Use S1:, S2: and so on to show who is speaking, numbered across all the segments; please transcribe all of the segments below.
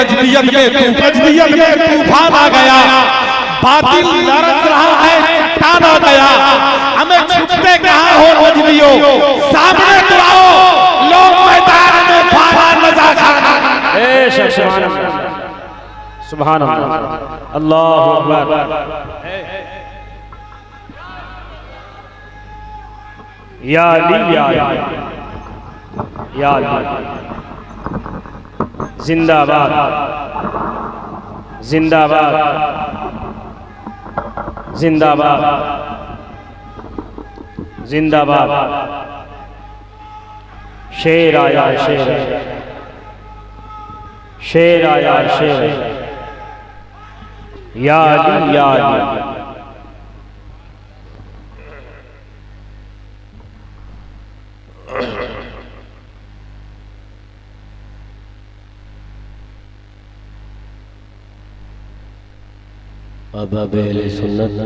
S1: नजदियत में तूफान आ गया, बातिल लरस रहा है, चट्टान आ गया। हमें छुपते कहाँ हो नजदियो, सामने तो आओ, लोग मैदान में फारा नजा खाना।
S2: सुभान अल्लाह, अल्लाहु अकबर। या अली या अली या अली, जिंदाबाद जिंदाबाद जिंदाबाद जिंदाबाद। शेर आया शेर, शेर आया शेर। या अली या अली।
S3: अहबाब अहले सुन्नत,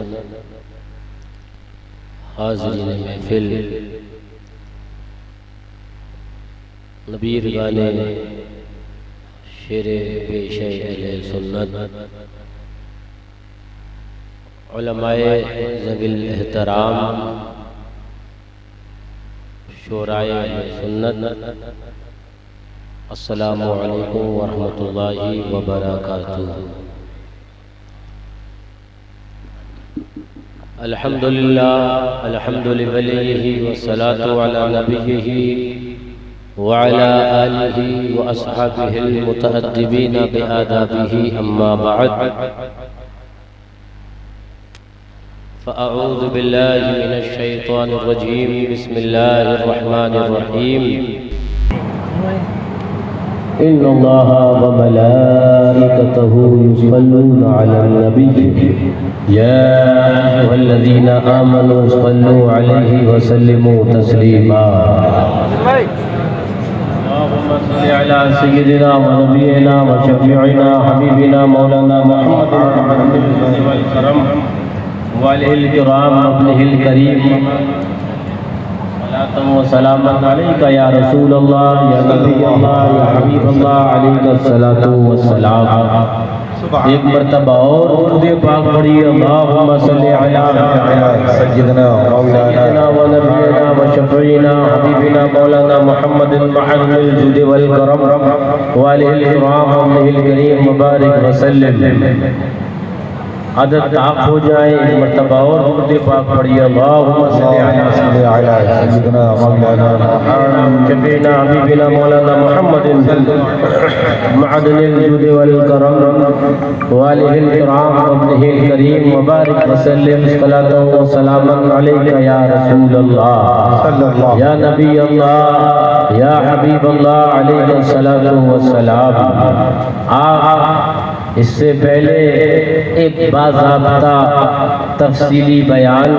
S3: हाज़रीन महफिल, नबीर गाने शेर पेश अहले सुन्नत, उलमाए ज़वील एहतराम, शोराए अहले सुन्नत, अस्सलामु अलैकुम व रहमतुल्लाहि व बरकातुहू। अल्हम्दुलिल्लाह अल्हम्दुलिल्लाहि वस्सलातु अला नबिय्यिही व अला आलिही व अस्हाबिहिल मुतअद्दिबीना बिआदाबिही, अम्मा बअद। फ़अऊज़ु बिल्लाहि मिनश शैतानिर रजीम, बिस्मिल्लाहिर रहमानिर रहीम। इन्नल्लाह व मलाइकतहु युसल्लूना अलन नबी या अय्युहल्लज़ीना आमनू सल्लू अलैहि व सल्लिमू तस्लीमा। अल्लाहुम्मा सल्लि अला सय्यिदिना व नबियिना व शफीइना हबीबिना मौलाना मुहम्मदिन वल करम व अलिल किराम अब्निहिल करीम। व सलामत अलैका या रसूल अल्लाह या नबी अल्लाह या हबीब अल्लाह अलैका सलातु व सलाम। एक मर्तबा और दुरूद पाक पढ़िए। अल्लाहुम्मा सल्लि अला सय्यिदिना व नबियिना व शफीइना हबीबिना मौलाना मुहम्मदिन मअल जुद वल करम व अलिल किराम अब्निहिल करीम मुबारक व सल्लम। आदत ताक़ हो जाए, एक मर्तबा और दुरूद पाक पढ़िए। अल्लाहुम्मा सल्लि अला सय्यिदिना मौलाना शफीना हबीबिना मौलाना मुहम्मदिन मअदनिल जुद वल करम व अलिल किराम अब्निहिल करीम मुबारक व सल्लम। सलातो व सलामन अलैका या रसूल अल्लाह या नबी अल्लाह या हबीब अल्लाह अलैहि सलातो व सलाम। इससे पहले एक बाज़ाब्ता तफसीली बयान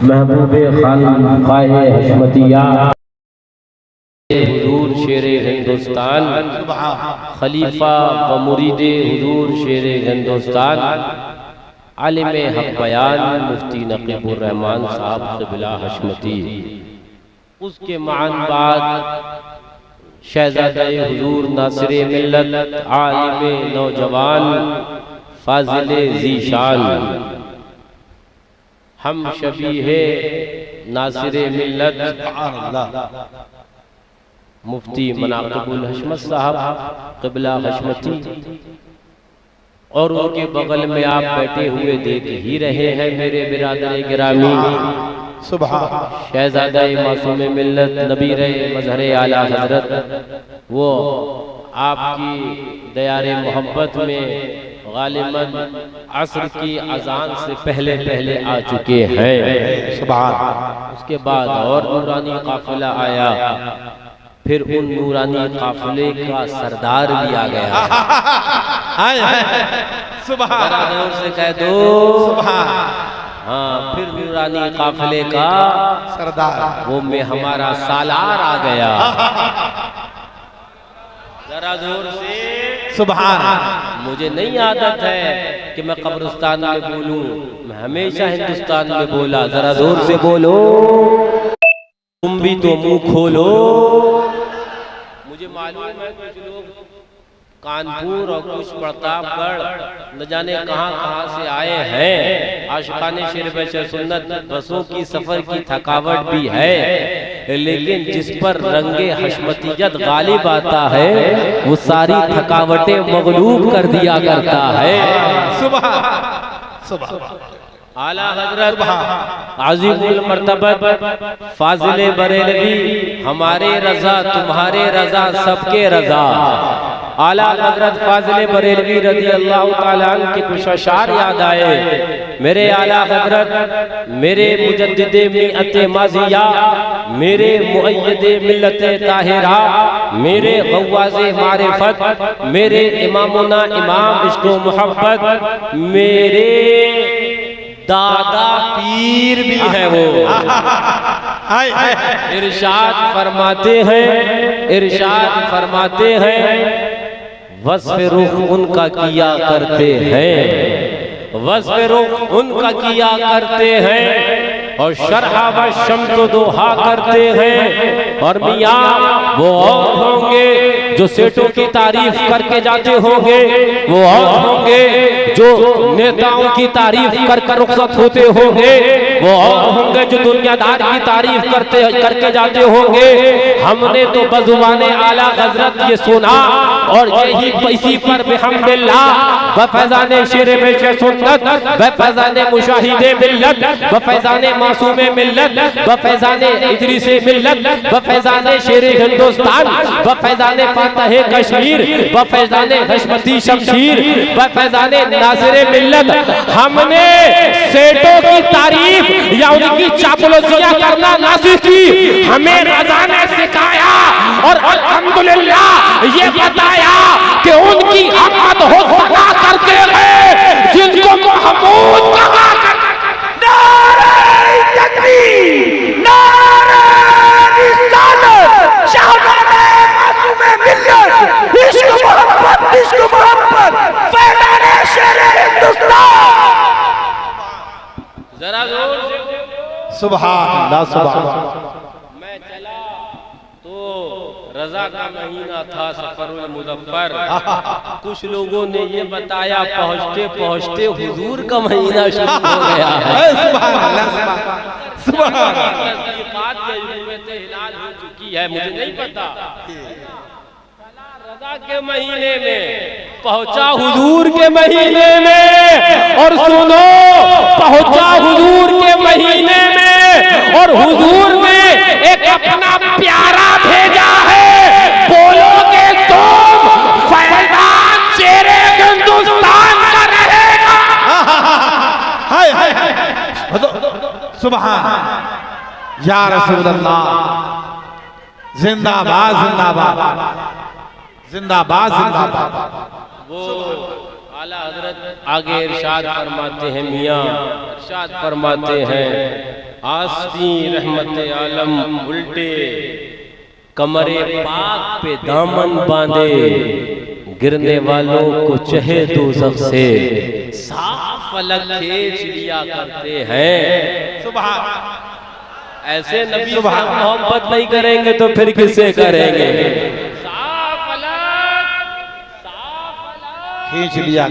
S3: महबूबे खानक़ाहे हशमतिया हुजूर शेरे हिंदुस्तान, खलीफा व मुरीदे हुजूर शेरे हिंदुस्तान, आलिम हक़ बयान मुफ्ती नक़ीबुर रहमान साहब क़िबला हशमती, उसके मान बाद शहज़ादे हुजूर नासिरे मिल्लत, आलिमे नौजवान, फाजिले ज़ीशान, हम शबीहे नासिरे मिल्लत मुफ्ती मनाक़िबुल हशमत साहब क़िबला हशमती, और उनके बगल में आप बैठे हुए देख ही रहे हैं मेरे बिरादर गिरामी, शहज़ादा मासूम मिल्लत नबीर मज़हर आला हज़रत, वो आपकी दयारे मोहब्बत में गालिबन असर की अजान से पहले पहले आ चुके हैं। सुभान। उसके बाद और नूरानी काफिला आया, फिर उन नूरानी काफिले का सरदार भी आ गया। सुभान। जोर से कह दो सुभान। हाँ, फिर नूरानी काफिले का सरदार वो में हमारा सालार आ गया। जरा जोर से सुभान। मुझे नहीं आदत है कि मैं कब्रिस्तान में बोलूं, मैं हमेशा हिंदुस्तान में बोला। जरा जोर से बोलो, तुम भी तो मुंह खोलो। मुझे मालूम है कुछ लोग
S4: कानपुर और कुछ प्रतापगढ़ न जाने कहां कहां से आए हैं। आशिकाने शेर सुन्नत बसों की सफर की थकावट भी है, लेकिन जिस पर रंगे हशमतियत गालिब आता है वो सारी थकावटें मगलूब कर दिया करता है।
S1: सुबह सुबह
S4: आला हजरत आज़ीमुल मर्तबत फाजिले बरेलवी हमारे रजा तुम्हारे रजा सबके रजा आला हजरत फाजिले बरेलवी रज़ी अल्लाह ताला अन्हु के कुछ अशार याद आए। मेरे आला हजरत मेरे मुजद्दिदे मिल्लत माज़िया, मेरे मुअय्यदे मिल्लत ताहिरा, मेरे गव्वाज़े मारिफत, मेरे इमामुना इमाम इश्क़ व मोहब्बत, मेरे दादा पीर भी है वो। इरशाद फरमाते हैं वस्फ़ रुख उनका किया करते हैं, वस्फ़ रुख उनका किया करते हैं और शरहा व शम्स दोहा करते हैं। और मियाँ वो और होंगे जो सेठों की तारीफ करके जाते होंगे, वो और होंगे जो नेताओं की तारीफ कर रुखसत होते होंगे, वो और होंगे जो दुनियादार की तारीफ करके जाते होंगे। हमने तो बज़ुबाने आला हज़रत ये सुना और यही इसी पर बिहम्दिल्लाह बफैज़ाने शेर में सुन्नत, बफैज़ाने मुशाहिदे मिल्लत, बफैज़ाने मासूमे मिल्लत, बफैज़ाने इदरीसे मिल्लत, बफैज़ाने शेरे हिंदुस्तान, बफैज़ाने फातहे कश्मीर, बफैज़ाने हशमती शमशीर, बफैज़ाने नाज़िरे मिल्लत हमने सेठों की तारीफ या उनकी चापलूसियां करना ना सीखी, हमें रज़ा ने सिखाया और अल्हम्दुलिल्लाह ये बताया कि उनकी अहमद हो सका करते हैं जिनको महमूद कहा करते। नारे तकबीर, नारे रिसालत, शहदादे मासूमे मिल्लत, इश्क मोहब्बत, फैज़ाने शेरे हिंदुस्तान। जरा जोर से
S1: सुभान अल्लाह सुभान अल्लाह।
S4: मैं चला तो रजा का महीना था, सफरुल मुज़फ्फर। कुछ लोगों ने ये बताया पहुँचते पहुँचते हुजूर का महीना शुरू हो गया है।
S1: सुभान अल्लाह सुभान
S4: हिलाल हो चुकी है, मुझे नहीं पता। रजा के महीने में पहुंचा हुजूर के महीने में, और सुनो पहुंचा हुजूर के महीने में और हुजूर ने एक अपना प्यारा भेजा है। बोलोगे तुम फैज़ान शेरे हिंदुस्तान का रहेगा।
S1: हाय हाय सुभान या रसूल अल्लाह। जिंदाबाद जिंदाबाद जिंदाबाद जिंदाबाद।
S4: वो आला हजरत आगे इरशाद फरमाते हैं, मियाँ इरशाद फरमाते हैं, आस्ती रहमत आलम उल्टे कमरे पाक पे दामन बांधे, गिरने वालों को चहे दोज़ख से साफ फलक खींच लिया करते हैं।
S1: सुभान
S4: ऐसे नबी से मोहब्बत नहीं करेंगे तो फिर किससे करेंगे।
S1: खींच लिया।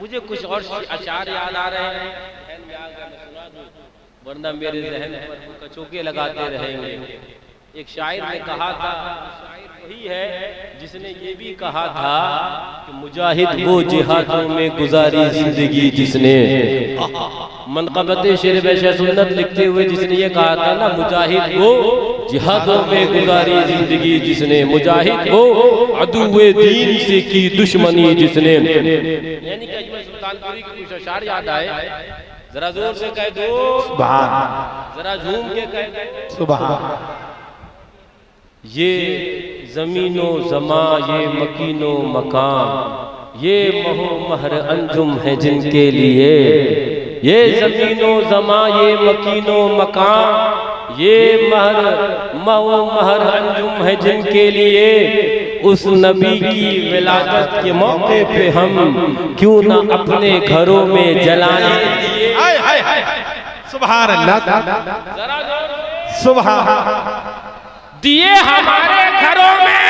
S4: मुझे कुछ और अशार याद आ रहे हैं, वरना मेरे जहन पर कचौके लगाते रहेंगे। एक शायर ने कहा था, वही है जिसने ये भी कहा था कि मुजाहिद वो जिहादों में गुजारी जिंदगी जिसने, मनक़बत शेर बैशा सुन्नत लिखते हुए जिसने ये कहा था ना, मुजाहिद वो जिहादों में गुजारी जिंदगी जिसने, मुजाहिद वो अदुए दीन से की दुश्मनी जिसने। यानी कि अजमल सुल्तानपुरी के कुछ अशार याद आए, जरा जोर से कह दो
S1: सुभान,
S4: जरा झूम के कह दो
S1: सुभान।
S4: ये ज़मीनो ज़मा ये मकीनो मकान, ये महो महर अंजुम है जिनके लिए, ये ज़मीनो ज़मा ये मकीनो मकान, ये महो महर अंजुम है जिनके लिए। उस नबी की विलादत के मौके पे हम क्यों ना अपने घरों में जलाएं।
S1: सुभान अल्लाह सुभान।
S4: दिए हमारे घरों में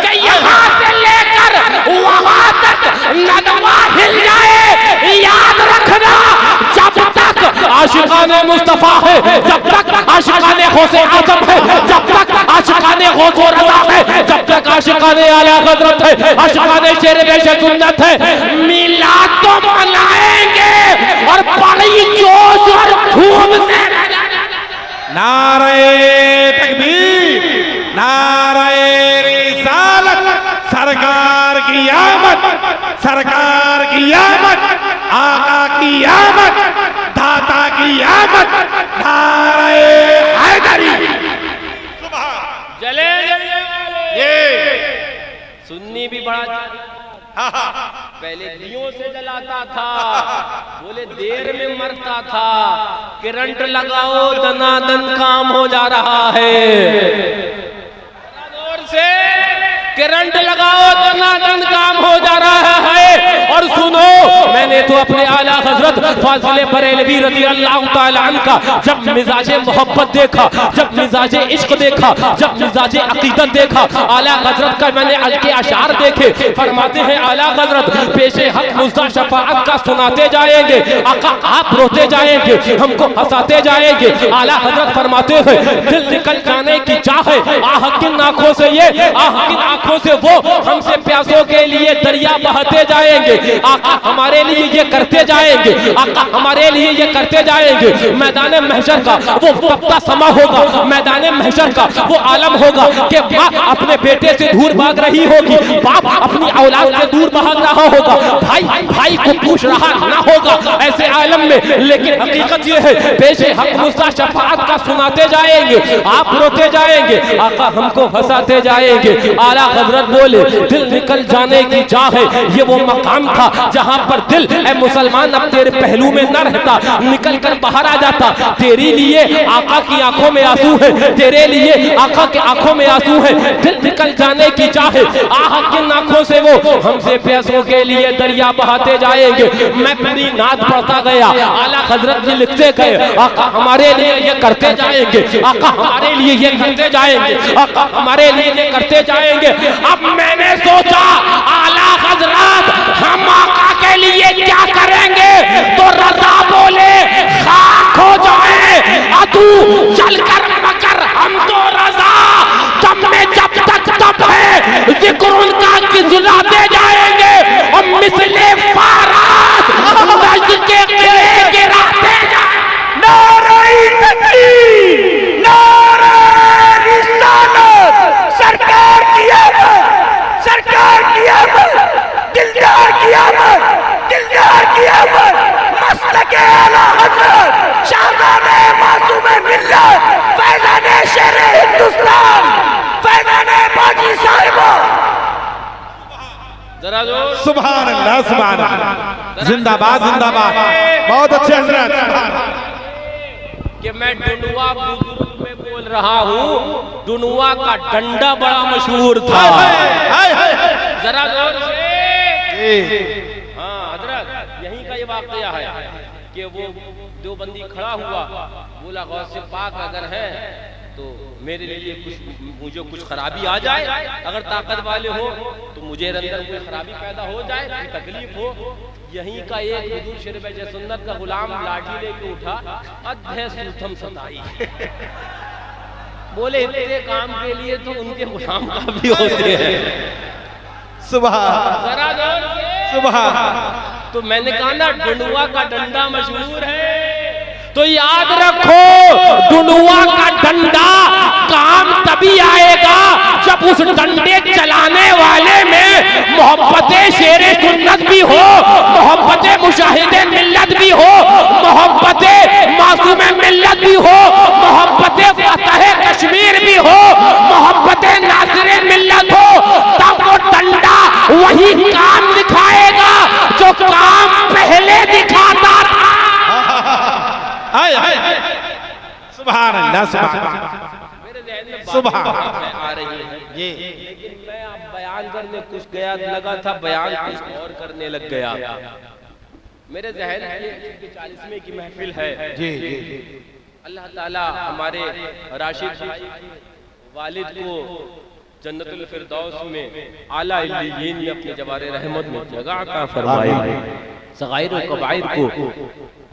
S4: कि यहाँ से लेकर वहां तक नदवा हिल जाए। याद रखना, जब तक आशिकाने मुस्तफा है, जब तक आशिकाने गौसे आजम है, जब तक आशिकाने गौसो रज़ा है, जब तक आशिकाने आला हज़रत है, आशिकाने शेर बेशे सुन्नत है, मिलाद तो मनाएंगे और बड़ी जोश और धूम से।
S1: नारे तकबीर, नारे रिसालत, सरकार की आमद, सरकार की आमद, आका की आमद, दाता की आमद, नारे हैदरी।
S4: जले
S1: ये
S4: सुन्नी भी बड़ा पहले दियों से जलाता था, बोले देर में मरता था, करंट लगाओ दनादन काम हो जा रहा है। जोर से करंट लगाओ दनादन काम हो जा रहा है। और सुनो, मैंने तो अपने आला हजरत फाजिल बरेलवी रज़ी अल्लाह ताला अन्हु का जब मिजाजे मोहब्बत देखा, जब मिजाजे इश्क देखा, जब मिजाजे अकीदत देखा, आला हजरत का मैंने के अशार देखे। फरमाते हैं आला हजरत पेशे हक मुज़्दा शफाअत का सुनाते जाएंगे, आका आप रोते जाएंगे, हमको हंसाते जाएंगे। आला हजरत फरमाते हैं दिल निकल जाने की चाहे, आह किन आंखों से ये, आह किन आंखों से वो, हमसे प्यासों के लिए दरिया बहते जाएंगे। आका हमारे लिए ये करते जाएंगे, आका हमारे लिए ये करते जाएंगे। मैदान महशर का वो वक्त समा होगा, मैदान महशर का वो आलम होगा कि माँ अपने बेटे से दूर भाग रही होगी, बाप अपनी औलाद से दूर भाग रहा होगा, भाई भाई को पूछ रहा ना होगा ऐसे आलम में। लेकिन हकीकत ये है पेशे हक मुज़्दा शफाअत का सुनाते जाएंगे, आप रोते जाएंगे, आका हमको हंसाते जाएंगे। आला हजरत बोले दिल निकल जाने की चाहे, ये वो मकाम था जहां पर दिल ए मुसलमान अब तेरे पहलू में न रहता, निकल कर बाहर आ जाता। तेरे लिए आका की आंखों में आंसू है, तेरे लिए आका के आंखों में आंसू है, दिल निकल जाने की चाहे, आह किन आंखों से वो हमसे प्यासों के लिए दरिया बहाते जाएंगे। मैं पूरी नात पढ़ता गया, आला हजरत जी लिखते गए आका हमारे लिए ये करते जाएंगे, आका हमारे लिए ये करते जाएंगे, आका हमारे लिए ये करते जाएंगे। अब मैंने सोचा आला हजरत हम आका के लिए क्या करेंगे, तो रज़ा बोले खाक हो जाए अतू चल कर मकर, हम तो रज़ा तब में जब तक तब है जिक्र उनका सुनाते जाएंगे और मिसले फारात नज़्द के किले गिराते जाएंगे। नारे तकबीर, नारे रिसालत, सरकार की आमद, सरकार की आमद, दिलदार की आमद, दिलदार की आमद, मसलक आला हज़रत शाहज़ादे मासूमे मिल्लत, फैज़ाने शेरे हिंदुस्तान, फैज़ाने बाजी साहिबा। जरा जोर
S1: सुभान अल्लाह, सुभान अल्लाह, जिंदाबाद जिंदाबाद, बहुत अच्छे हजरत।
S4: कि मैं डुनुआ बुजुर्ग में बोल रहा हूँ, डुनुआ का डंडा बड़ा मशहूर था। जरा जोर से। हाँ हजरत, यहीं का ये वाकया है कि वो देवबंदी खड़ा हुआ, बोला गौसे पाक अगर है तो मेरे लिए मुझे कुछ खराबी आ जाए, अगर ताकत वाले हो तो मुझे अंदर कोई खराबी पैदा हो जाए, कोई तकलीफ हो। यहीं का एक हुजूर शेर बेशे सुन्नत का गुलाम लाठी लेके उठा, अधे सूथम सताई। बोले इतने काम के लिए तो उनके गुलाम काफी होते हैं।
S1: सुबह सुबह।
S4: तो मैंने कहा ना डुनुआ का डंडा मशहूर है, तो याद रखो डुनुआ का डंडा काम तभी आएगा जब उस डंडे चलाने वाले में मोहब्बत शेरे सुन्नत भी हो, मोहब्बत मुशाहिदे मिल्लत भी हो, मोहब्बत मासूम मिल्लत भी हो, मोहब्बत फतह कश्मीर भी हो, मोहब्बत नासिर मिल्लत हो। तब वो डंडा वही काम दिखाएगा जो काम पहले दिखाता था।
S1: सुभान अल्लाह, सुभान
S4: आ रही है ये, लेकिन मैं अब बयान करने कुछ गया लगा था, बयान कुछ और करने लग गया। मेरे ज़हन में 40वें की महफिल है
S1: जी जी।
S4: अल्लाह ताला हमारे राशिद भाई वालिद को जन्नतुल फिरदौस में आला इल्लियीन में अपने जवारे रहमत में जगह अता फरमाए। सगाइर और कबाइर को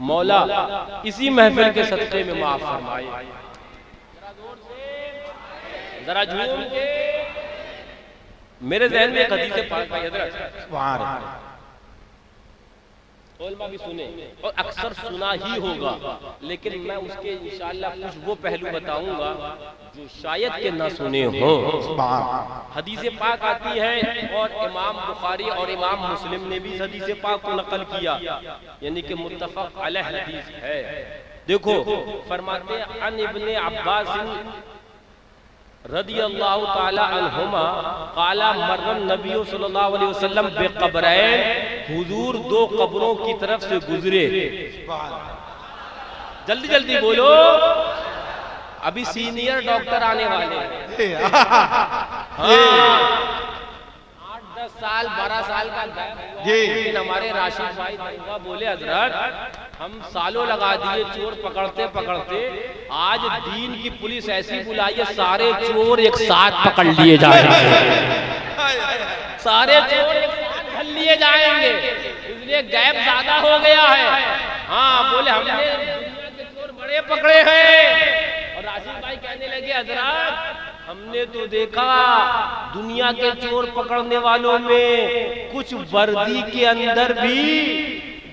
S4: मौला इसी महफिल के सदक़े में माफ फरमाए। जरा झूम के मेरे ज़हन में एक हदीस पाक है हज़रत, उलमा भी सुने और अक्सर सुना ही होगा, लेकिन मैं उसके इंशाअल्लाह कुछ वो पहलू बताऊंगा जो शायद के ना सुने हो। हदीस पाक आती है और इमाम बुखारी और इमाम मुस्लिम ने भी हदीस पाक को नकल किया, यानी कि मुत्तफक अलैह हदीस है। देखो फरमाते हैं अन इब्ने अब्बास रदियल्लाहु ताला अन्हुमा काला मर्रन नबी सल्लल्लाहु अलैहि वसल्लम बेक़ब्रैन, हुजूर दो कब्रों की तरफ से गुजरे। जल्दी जल्दी बोलो, अभी सीनियर डॉक्टर आने वाले हैं। 8-10 साल 12 साल का लेकिन हमारे राशिद भाई दंगा बोले हजरत हम सालों लगा दिए चोर पकड़ते पकड़ते, आज दीन की पुलिस ऐसी बुलाई है सारे चोर एक साथ पकड़ लिए जाएंगे, सारे चोर एक साथ धर लिए जाएंगे, इसलिए गैप ज्यादा हो गया है। हाँ बोले हमने दुनिया के चोर बड़े पकड़े हैं। और राशिद भाई कहने लगे हजरत हमने तो देखा दुनिया के चोर पकड़ने वालों में कुछ वर्दी के अंदर भी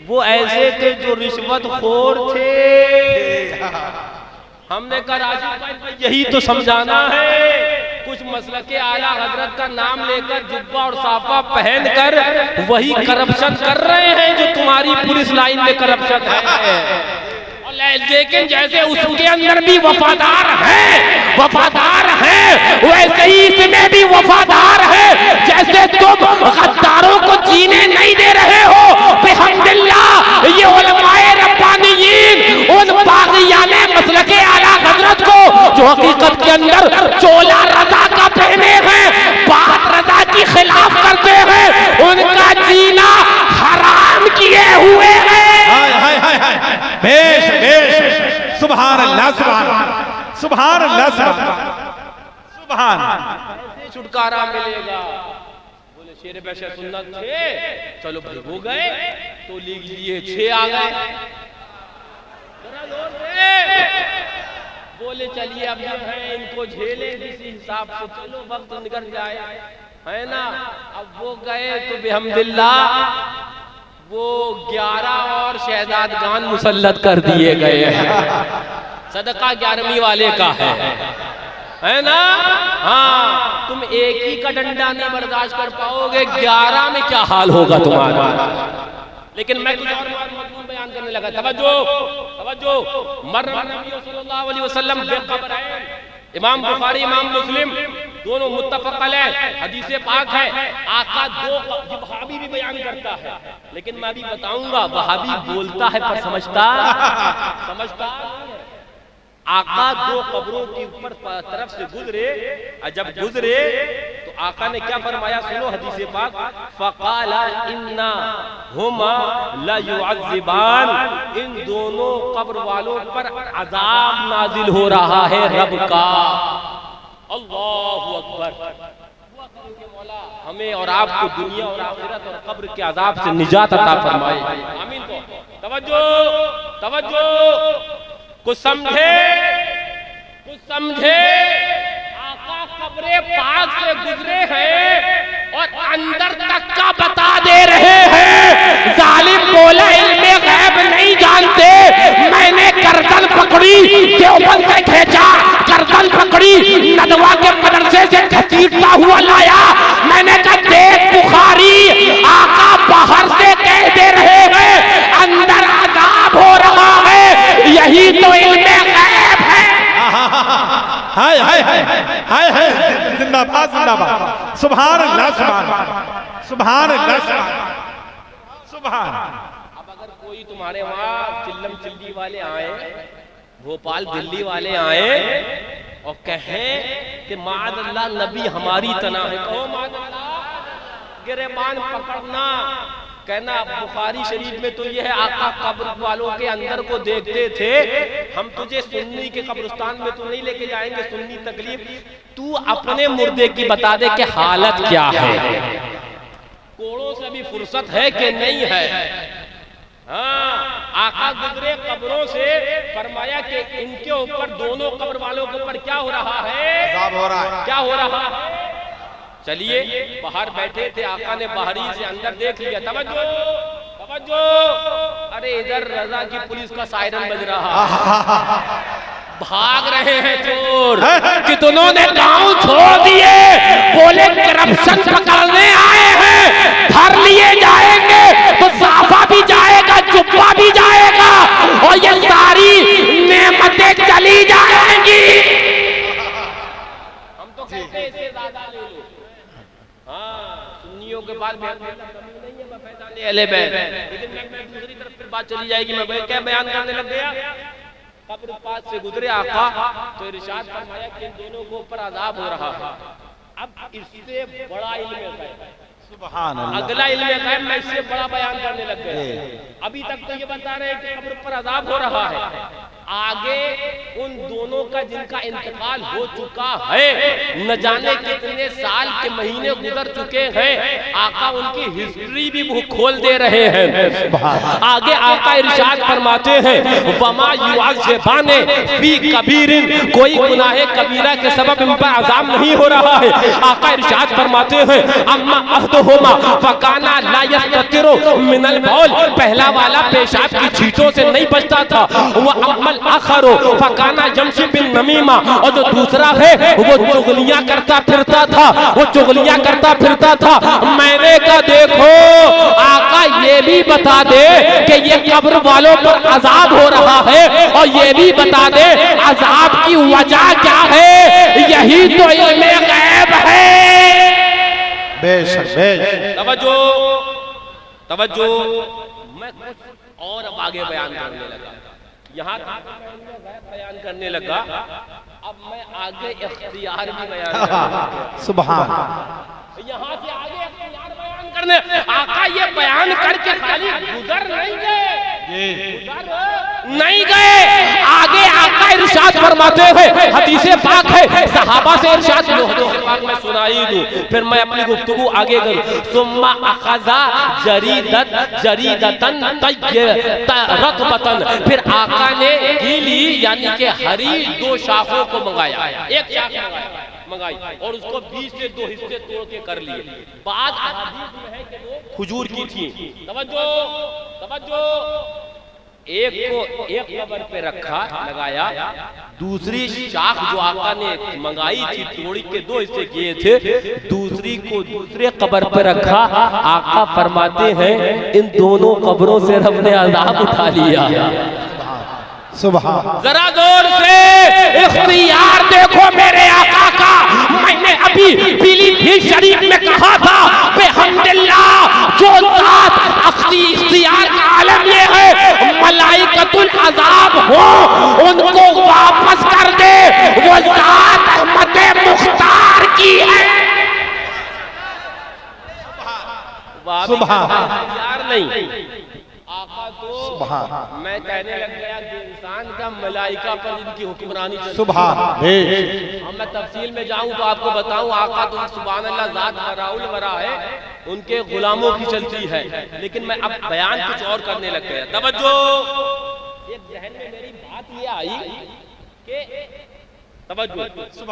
S4: वो ऐसे थे जो रिश्वत खोर थे। हमने कहा राशिद भाई यही तो समझाना है, कुछ मसलके आला हजरत का नाम लेकर जुब्बा और साफा पहनकर वही करप्शन कर रहे हैं जो तुम्हारी पुलिस लाइन में करप्शन है। लेकिन जैसे उसके अंदर भी वफादार है वैसे ही इसमें भी वफादार है। जैसे तुम गद्दारों को जीने नहीं दे रहे हो, बिहम्दिल्लाह ये उलमाए रब्बानियीन उन बागियाने मसलके आला हजरत को जो हकीकत के अंदर चोला रजा का पहने हैं, बात रजा की खिलाफ करते हैं, उनका जीना हराम किए हुए हैं।
S1: बेश बेश सुभान अल्लाह सुभान अल्लाह सुभान।
S4: छुटकारा मिलेगा। बोले शेर पेशा सुन्नत थे, चलो भाई हो गए तो लिख लिए 6 आ गए। बोले चलिए अब जो है इनको झेले किसी हिसाब से, चलो वक्त निकल जाए है ना। अब वो गए तो बेहम्दिल्लाह वो 11 और शहजादगान मुसल्लत कर दिए गए हैं। सदका 11वीं वाले का है ना। हाँ तुम एक ही का डंडा नहीं बर्दाश्त कर पाओगे, 11 में क्या हाल होगा तुम्हारा। लेकिन मैं कुछ और मजमून बयान करने लगा। तवज्जो तवज्जो। मर्रा नबी सल्लल्लाहु अलैहि वसल्लम बेक़ब्रैन, इमाम बुखारी इमाम मुस्लिम दोनों मुत्तफक अलैह हदीस पाक है। आका दो, वहाबी भी बयान करता है लेकिन मैं भी बताऊंगा वहाबी बोलता है पर समझता आका 2 कब्रों के ऊपर तरफ से गुजरे। जब गुजरे तो आका ने क्या फरमाया, सुनो हदीस पाक, फ़क़ाला इन्ना हुमा ला युअज़्ज़िबान, इन दोनों कब्र वालों पर अजाब नाजिल हो रहा है रब का। अल्लाहु अकबर। मौला हमें और आपको दुनिया और आखिरत और कब्र के अजाब से निजात अता फरमाए। आमीन। तो तवज्जो तवज्जो, कुछ समझे आका कब्रे पाक से गुजरे हैं और अंदर तक का बता दे रहे हैं। जालिम बोला इल्मे गैब नहीं जानते, मैंने गर्दन पकड़ी देवबंद से खींचा, गर्दन पकड़ी नदवा के मदरसे से घसीटता हुआ लाया। मैंने कहा देख बुखारी, आका बाहर से कह दे रहे हैं अंदर अजाब हो रहा है, यही तो इल्मे गैब है।
S1: हाय हाय हाय हाय, जिंदाबाद जिंदाबाद। सुभान अल्लाह सुभान अल्लाह सुभान।
S4: अब अगर कोई तुम्हारे वहाँ चिल्लम चिल्ली वाले आए, भोपाल दिल्ली वाले आए और कहें कि माअल्लाह नबी हमारी तना है, कहो माअल्लाह, गिरेबान पकड़ना, कहना बुखारी शरीफ में तो ये है आका कब्र वालों के अंदर को देखते थे, हम तुझे सुन्नी के कब्रिस्तान में तो नहीं लेके जाएंगे, सुन्नी तकलीफ तू अपने मुर्दे की बता दे कि हालत क्या है, कोड़ों से भी फुर्सत है कि नहीं है। हाँ, आका गुजरे कब्रों से, फरमाया कि इनके ऊपर, दोनों कब्र वालों के ऊपर क्या हो रहा है,
S1: अज़ाब हो रहा है।
S4: क्या हो रहा है। चलिए, बाहर बैठे थे, आका ने बाहरी से अंदर देख लिया। तवज्जो तवज्जो, अरे इधर रजा की पुलिस का सायरन बज रहा है, भाग रहे हैं चोर। कितनों ने गांव छोड़ दिए, बोले करप्शन पकड़ने आए हैं, धर लिए जाएंगे तो साफा भी जाएगा, जुब्बा भी जाएगा, और ये सारी नेमतें चली जाएंगी। हम तो कहते हैं इससे ज्यादा ले लो। हाँ, सुन्नियों के बाद नहीं है, लेकिन मैं दूसरी तरफ फिर बात चली जाएगी। मैं क्या बयान करने लग गया, कब्र पास से गुजरे आका तो इरशाद फरमाया कि इन दोनों को ऊपर अजाब हो रहा है। अब इससे बड़ा इल्म है,
S1: सुभान अल्लाह,
S4: अगला इल्म है, मैं इससे बड़ा बयान करने लग गया। अभी तक तो ये बता रहे हैं कि कब्र पर अजाब हो रहा है, आगे उन दोनों का जिनका इंतकाल हो चुका है, न जाने कितने साल के महीने गुजर चुके हैं, आका उनकी हिस्ट्री भी वो खोल दे रहे हैं। आगे आका इरशाद फरमाते हैं, वमा युअज़्ज़िबाने फी कबीरिन, कोई गुनाह कबीरा के सबब इन पर अज़ाब नहीं हो रहा है। आका इरशाद फरमाते हैं, अम्मा अहदुहुमा फकाना ला यस्ततिरु मिनल बौल, पहला वाला पेशाब की छींटों से नहीं बचता था, वह अम्मल आखरो फकाना यमशी बिन नमीमा, और जो दूसरा है वो चुगलियां करता फिरता था, वो चुगलियां करता फिरता था। मैंने कहा देखो आका ये भी बता दे कि ये कब्र वालों पर अजाब हो रहा है, और ये भी बता दे अजाब की वजह क्या है, यही तो इल्मे गैब है।
S1: बेशक बेशक,
S4: तवज्जो तवज्जो, मैं कुछ और अब आगे बयान करने लगा, यहाँ बयान करने लगा, अब मैं आगे इख्तियार भी बयान करने,
S1: सुभान,
S4: यहाँ से आगे इख्तियार बयान करने। आका ये बयान करके खाली गुजर नहीं गए, नहीं गए, आगे आका इरशाद फरमाते हैं, हदीसे पाक है, सहाबा से इरशाद, हदीसे पाक मैं सुनाई दूं, फिर मैं अपनी गुफ्तगू आगे करूं। सुम्मा अखज़ा जरीदतन रतबतन, फिर आका ने गीली यानी कि हरी 2 शाखों को मंगाया, एक शाख मंगाई और उसको 20 से 2 हिस्से तोड़ के कर लिए। बाद अहादीस में है कि वो खजूर की थी। तवज्जो तवज्जो, एक को एक कब्र पे रखा, लगाया, दूसरी शाख जो आका ने मंगाई थी, तोड़ी के 2 हिस्से किए थे, दूसरी को दूसरे कब्र पे रखा। आका फरमाते हैं इन दोनों कब्रों से रब ने अज़ाब उठा लिया।
S1: सुभान,
S4: जरा जोर से इख्तियार देखो मेरे आका का। मैंने अभी पीलीभीत शरीफ में कहा था, बेहम्दिल्लाह जो ज़ात इख्तियार का आलम ये है, मलाइकतुल अज़ाब हो उनको वापस कर दे, वो ज़ात अहमद मुख्तार की है।
S1: सुभान,
S4: यार नहीं आका तो
S1: सुभान,
S4: मैं कहने लग गया कि इंसान का मलाइका पर जिनकी हुक्मरानी चलती है।
S1: सुभान,
S4: अब मैं तफसील में जाऊं तो आपको बताऊं, आका तो सुभान अल्लाह ज़ात मराउल मरा है, उनके गुलामों की चलती है, लेकिन मैं अब बयान कुछ और करने लग गया। तवज्जो, एक जहन में मेरी बात ये आई कि तवज्जो,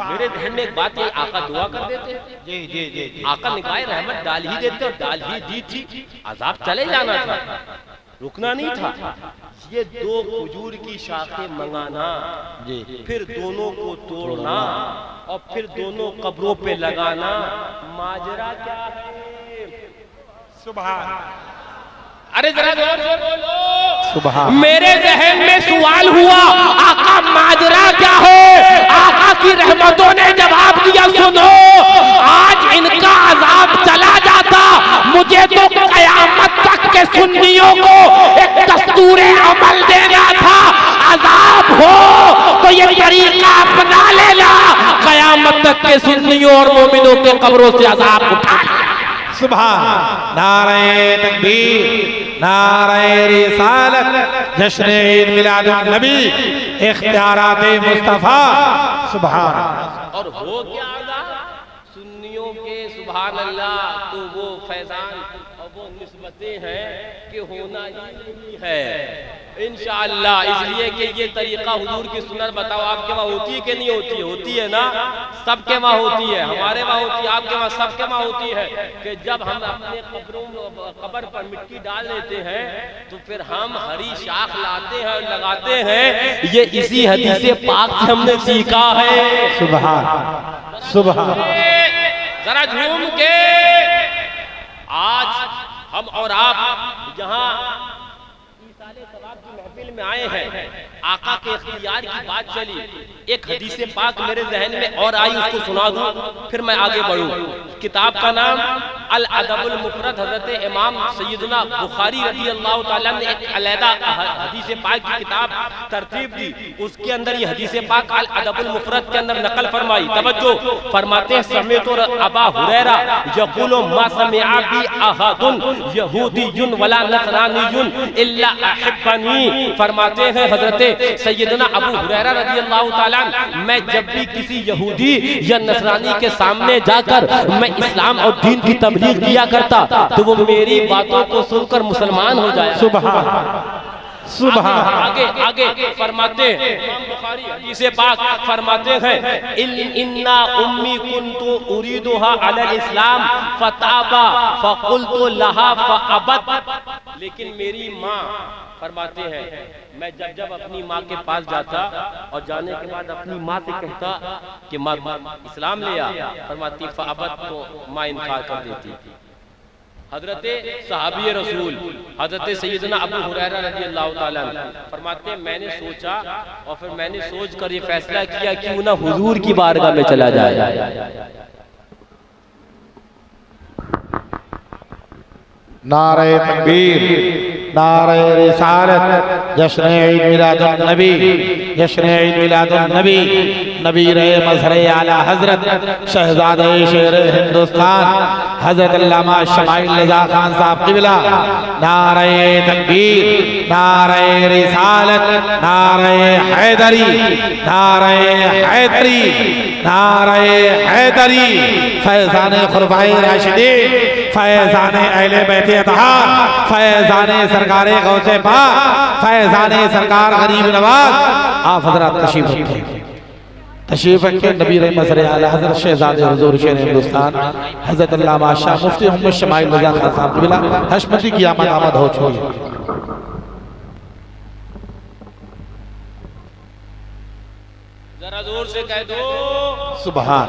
S4: मेरे जहन में एक बात ये, आका दुआ कर देते,
S1: जी जी जी,
S4: आका निगाह रहमत डाल ही देते, और डाल ही दी थी, अजाब चले जाना था, रुकना नहीं था। ये 2 खजूर की शाखें मंगाना,
S1: जी,
S4: फिर दोनों को तोड़ना और फिर दोनों कब्रों पे लगाना, माजरा क्या है?
S1: सुभान,
S4: अरे जरा जोर से बोलो।
S1: सुभान,
S4: मेरे जहन में सवाल हुआ, आका माजरा क्या है? आका की रहमतों ने जवाब दिया, सुनो आज इनका अजाब चला जाता, मुझे तो कयामत तक के सुन्नियों को एक दस्तूरे अमल देना था, अजाब हो तो ये तरीका अपना लेना, कयामत तक के सुन्नियों और मोमिनों के कब्रों से अजाब उठा।
S1: सुभान, नारे तकबीर, नारे रिसालत, जश्न ईद मिलादुन नबी, इख्तियारात मुस्तफा। सुभान,
S4: और हो क्या मिला तो वो फैजान और वो निस्बतें हैं कि होना ही नहीं है इंशाअल्लाह। इसलिए कि ये तरीका हुजूर की सुन्नत बताओ आपके वहाँ होती है कि नहीं होती है? होती है ना, सबके वहाँ होती है, हमारे वहाँ होती है, आपके वहाँ सबके वहाँ होती है कि जब हम अपने कब्र पर मिट्टी डाल देते हैं तो फिर हम हरी शाख लाते हैं और लगाते हैं। ये इसी हदीस पाक से हमने सीखा है।
S1: सुभान सुभान।
S4: जरा झूम के आज हम और आप यहाँ सवाब की महफिल में आए हैं, आका के इख्तियार की बात चली, एक हदीस पाक मेरे जहन में और आई, उसको सुना दूं फिर मैं आगे बढ़ूं। किताब का नाम अल अदबुल मुफरद, हजरत इमाम सैयदना बुखारी रज़ी अल्लाह ताला ने एक अलहदा हदीस पाक की किताब तरतीब दी, उसके अंदर ये हदीस पाक अल अदबुल मुफरद के अंदर नकल फरमाई। तवज्जो फरमाते हैं, समेतो अबा हुरैरा यक़ूलु मा समिअ बि अहदुन यहूदियुन वला नसरानियुन इल्ला अहिब्बनी। फरमाते हैं हजरत सैयदना अबू हुरैरा रज़ी अल्लाह ताला, मैं जब भी किसी यहूदी या नसरानी के सामने जाकर मैं इस्लाम और दीन की तबलीग किया करता तो वो मेरी बातों को सुनकर मुसलमान हो जाए।
S1: सुभान सुभान।
S4: आगे आगे फरमाते हैं बुखारी हदीस पाक फरमाते हैं, इन्ना उम्मी कुन्तु उरीदुहा अलल इस्लाम फताबा फकुल्तु लहा फअबत। लेकिन मेरी माँ फरमाते हैं, मैं जब अपनी माँ के पास जाता और जाने के बाद अपनी माँ से कहता कि माँ इस्लाम ले आ, फरमाती फअबत, तो माँ इनकार कर देती। हजरत सहाबी रसूल हजरत सैयदना अबू हुरैरा रज़ी अल्लाह ताला फरमाते हैं, मैंने सोचा और फिर मैंने सोच कर ये फैसला किया क्यों ना हुजूर की बारगाह में चला जाए।
S1: नारे तकबीर, नारे रिसालत, जश्न ईद मिलादुन नबी, जश्न ईद मिलादुन नबी, नबी रहे मजहरे आला हजरत शहजादे शेर हिंदुस्तान हजरत अल्लामा शमाइल रज़ा खान साहब क़िबला। नारे तकबीर, नारे रिसालत, नारे हैदरी, नारे हैदरी, नारे हैदरी। फैज़ाने खुलफाए राशिदीन, फैज़ाने अहले बैत अतहार, फैज़ाने सरकारे गौसे पाक, फैज़ाने सरकार गरीब नवाज। आप हजरत तशरीफ रखें। नबी रहे मज़हरे आला हज़रत शहज़ादे हुज़ूर शेर हिंदुस्तान हज़रत अल्लामा शाह मुफ्ती मोहम्मद शमाइल रज़ा खान साहब क़िबला हशमती की आमद हो चुकी है।
S4: जरा जोर से कह दो
S1: सुभान।